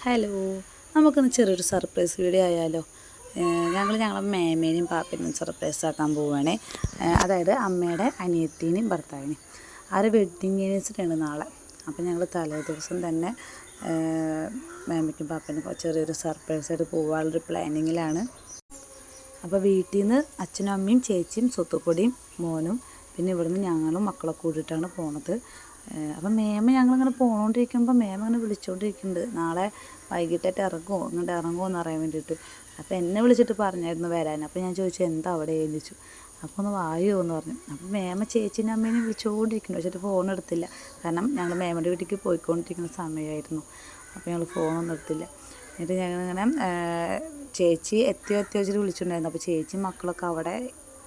Hello, നമുക്കിന്ന് ചെറിയൊരു surprise video ആയാലോ. ഞങ്ങളെ മേമേനെയും പാപ്പേനെയും സർപ്രൈസ് ആക്കാൻ പോവുകയാണേ. അതായത് അമ്മയുടെ അനിയത്തിനെയും ഭർത്താവിനെയും വെഡ്ഡിങ് ആനിവേഴ്സറിയാണ് നാളെ. അപ്പോൾ ഞങ്ങൾ തലേ ദിവസം തന്നെ മേമയ്ക്കും പാപ്പനും ചെറിയൊരു സർപ്രൈസായിട്ട് പോകാനുള്ളൊരു പ്ലാനിങ്ങിലാണ്. അപ്പോൾ വീട്ടിൽ നിന്ന് അച്ഛനും അമ്മയും ചേച്ചിയും സ്വത്തുപ്പൊടിയും മോനും പിന്നെ ഇവിടുന്ന് ഞങ്ങളും മക്കളൊക്കെ കൂടിയിട്ടാണ് പോണത്. അപ്പം മേമ ഞങ്ങളിങ്ങനെ പോകണോണ്ടിരിക്കുമ്പോൾ മേമ ഇങ്ങനെ വിളിച്ചുകൊണ്ടിരിക്കുന്നുണ്ട്, നാളെ വൈകിട്ടായിട്ട് ഇങ്ങോട്ട് ഇറങ്ങുമോ എന്ന് അറിയാൻ വേണ്ടിയിട്ട്. അപ്പോൾ എന്നെ വിളിച്ചിട്ട് പറഞ്ഞായിരുന്നു വരാൻ. അപ്പോൾ ഞാൻ ചോദിച്ചു എന്താ അവിടെ ചോദിച്ചു. അപ്പോൾ ഒന്ന് വായോ എന്ന് പറഞ്ഞു. അപ്പോൾ മേമ ചേച്ചീൻ്റെ അമ്മേനെ വിളിച്ചുകൊണ്ടിരിക്കുന്നു, വെച്ചിട്ട് ഫോൺ എടുത്തില്ല. കാരണം ഞങ്ങൾ മേമയുടെ വീട്ടിലേക്ക് പോയിക്കൊണ്ടിരിക്കുന്ന സമയമായിരുന്നു. അപ്പോൾ ഞങ്ങൾ ഫോണൊന്നും എടുത്തില്ല. എന്നിട്ട് ഞങ്ങളിങ്ങനെ ചേച്ചി എത്തിയോ വെച്ചിട്ട് വിളിച്ചിട്ടുണ്ടായിരുന്നു. അപ്പോൾ ചേച്ചി മക്കളൊക്കെ അവിടെ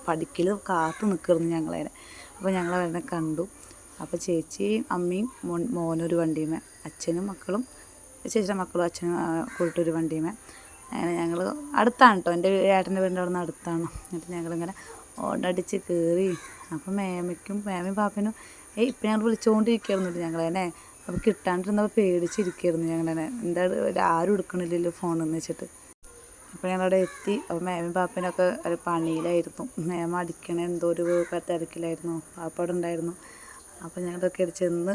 പഠിക്കൽ കാത്തു നിൽക്കുന്നു ഞങ്ങളെ. അപ്പോൾ ഞങ്ങളവരെ കണ്ടു. അപ്പോൾ ചേച്ചിയും അമ്മയും മോനൊരു വണ്ടിയുമേ, അച്ഛനും മക്കളും ചേച്ചിയുടെ മക്കളും അച്ഛനും കൂട്ടൊരു വണ്ടിയുമേ. അങ്ങനെ ഞങ്ങൾ അടുത്താണ് കേട്ടോ, എൻ്റെ ഏട്ടൻ്റെ വീടിൻ്റെ അവിടെ നിന്ന് അടുത്താണ്. എന്നിട്ട് ഞങ്ങളിങ്ങനെ ഓടടിച്ച് കയറി. അപ്പം മേമയും പാപ്പനും ഇപ്പം ഞങ്ങൾ വിളിച്ചുകൊണ്ടിരിക്കുകയായിരുന്നു ഞങ്ങളെന്നെ. അപ്പോൾ കിട്ടാണ്ടിരുന്നപ്പോൾ പേടിച്ചിരിക്കുകയായിരുന്നു ഞങ്ങളെന്നെ, എന്താ ആരും എടുക്കണില്ലല്ലോ ഫോണെന്ന് വെച്ചിട്ട്. അപ്പോൾ ഞങ്ങളവിടെ എത്തി. അപ്പോൾ മേമയും പാപ്പനൊക്കെ ഒരു പണിയിലായിരുന്നു. മേമ അടിക്കണ എന്തോ ഒരു തിരക്കിലായിരുന്നു. പാപ്പ അവിടെ ഉണ്ടായിരുന്നു. അപ്പോൾ ഞങ്ങളൊക്കെ ചെന്ന്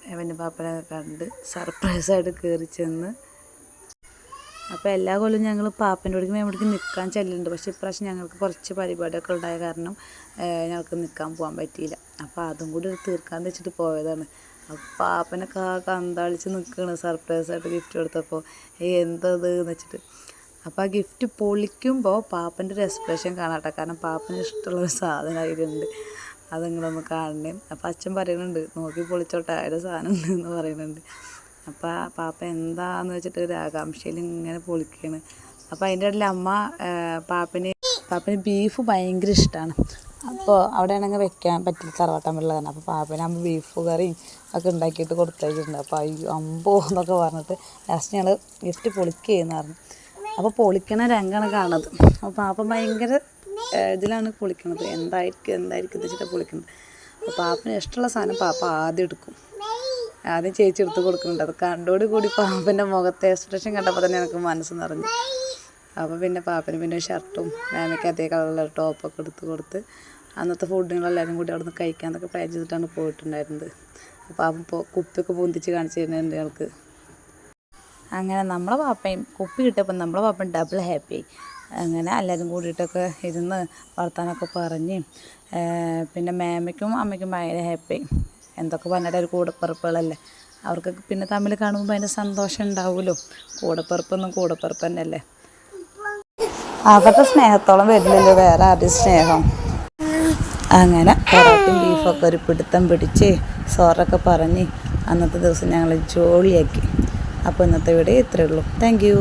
മേമൻ്റെ പാപ്പനെ കണ്ട് സർപ്രൈസായിട്ട് കയറി ചെന്ന്. അപ്പോൾ എല്ലാ കൊല്ലം ഞങ്ങൾ പാപ്പൻ്റെ വീട്ടിലേക്ക് മേമടിക്ക് നിൽക്കാൻ ചെല്ലുന്നുണ്ട്. പക്ഷേ ഇപ്രാവശ്യം ഞങ്ങൾക്ക് കുറച്ച് പരിപാടിയൊക്കെ ഉണ്ടായ കാരണം ഞങ്ങൾക്ക് നിൽക്കാൻ പോകാൻ പറ്റിയില്ല. അപ്പോൾ അതും കൂടി തീർക്കാമെന്ന് വെച്ചിട്ട് പോയതാണ്. അപ്പോൾ പാപ്പനൊക്കെ കന്തളിച്ച് നിൽക്കുകയാണ് സർപ്രൈസായിട്ട് ഗിഫ്റ്റ് കൊടുത്തപ്പോൾ. എന്തത് എന്ന് വെച്ചിട്ട്. അപ്പോൾ ആ ഗിഫ്റ്റ് പൊളിക്കുമ്പോൾ പാപ്പൻ്റെ ഒരു എക്സ്പ്രഷൻ കാണാട്ടെ, കാരണം പാപ്പന് ഇഷ്ടമുള്ളൊരു സാധനം അതിലുണ്ട്, അത് നിങ്ങളൊന്ന് കാണണേ. അപ്പോൾ അച്ഛൻ പറയുന്നുണ്ട് നോക്കി പൊളിച്ചോട്ടെ, അതിൻ്റെ സാധനം ഉണ്ട് എന്ന് പറയുന്നുണ്ട്. അപ്പോൾ പാപ്പ എന്താന്ന് വെച്ചിട്ട് ഒരു ആകാംക്ഷയിൽ ഇങ്ങനെ പൊളിക്കുകയാണ്. അപ്പോൾ അതിൻ്റെ ഇടയിൽ അമ്മ പാപ്പന് ബീഫ് ഭയങ്കര ഇഷ്ടമാണ്. അപ്പോൾ അവിടെ ആണെങ്കിൽ വെക്കാൻ പറ്റില്ല, തറവാട്ടാൻ വെള്ളതാണ്. അപ്പോൾ പാപ്പന് ബീഫ് കറിയും ഒക്കെ ഉണ്ടാക്കിയിട്ട് കൊടുത്തേച്ചിട്ടുണ്ട്. അപ്പോൾ അയ്യോ അമ്പോ എന്നൊക്കെ പറഞ്ഞിട്ട് ലാസ്റ്റ് ഞങ്ങൾ ഗിഫ്റ്റ് പൊളിക്കുകയെന്ന് പറഞ്ഞു. അപ്പോൾ പൊളിക്കണ രംഗമാണ് കാണുന്നത്. അപ്പോൾ പാപ്പ ഭയങ്കര ഇതിലാണ് പൊളിക്കണത്, എന്തായിരിക്കും വെച്ചിട്ട് പൊളിക്കുന്നത്. അപ്പോൾ പാപ്പന് ഇഷ്ടമുള്ള സാധനം പാപ്പ ആദ്യം എടുക്കും, ആദ്യം ചേച്ചി എടുത്ത് കൊടുക്കുന്നുണ്ട്. അത് കണ്ടോട് കൂടി പാപ്പൻ്റെ മുഖത്തെ എക്സ്പ്രഷൻ കണ്ടപ്പോൾ തന്നെ എനിക്ക് മനസ്സ് നിറഞ്ഞു. അപ്പോൾ പിന്നെ പാപ്പന് പിന്നെ ഷർട്ടും മേമയ്ക്ക് അതേ കളറുള്ള ടോപ്പൊക്കെ എടുത്ത് കൊടുത്ത് അന്നത്തെ ഫുഡുകളെല്ലാവരും കൂടി അവിടെ നിന്ന് കഴിക്കാമെന്നൊക്കെ പ്ലാൻ ചെയ്തിട്ടാണ് പോയിട്ടുണ്ടായിരുന്നത്. അപ്പോൾ പാപ്പ കുപ്പിയൊക്കെ പൊന്തിച്ച് കാണിച്ചു തരുന്നുണ്ട് ഞങ്ങൾക്ക്. അങ്ങനെ നമ്മളെ പാപ്പയും കുപ്പി കിട്ടിയപ്പോൾ നമ്മളെ പാപ്പയും ഡബിൾ ഹാപ്പിയായി. അങ്ങനെ എല്ലാവരും കൂടിയിട്ടൊക്കെ ഇരുന്ന് വർത്താനമൊക്കെ പറഞ്ഞ് പിന്നെ മേമയ്ക്കും അമ്മയ്ക്കും ഭയങ്കര ഹാപ്പിയായി. എന്തൊക്കെ പറഞ്ഞിട്ട് ഒരു കൂടപ്പിറപ്പുകളല്ലേ, അവർക്കൊക്കെ പിന്നെ തമ്മിൽ കാണുമ്പോൾ ഭയങ്കര സന്തോഷം ഉണ്ടാവുമല്ലോ. കൂടപ്പിറപ്പ് തന്നെയല്ലേ. അവരുടെ സ്നേഹത്തോളം വരില്ലല്ലോ വേറെ ആരുടെയും സ്നേഹം. അങ്ങനെ പൊറോട്ടയും ബീഫൊക്കെ ഒരു പിടുത്തം പിടിച്ച് സോറൊക്കെ പറഞ്ഞ് അന്നത്തെ ദിവസം ഞങ്ങൾ ജോളിയാക്കി. അപ്പോൾ ഇന്നത്തെ വീഡിയോ ഇത്രയേ ഉള്ളൂ. Thank you.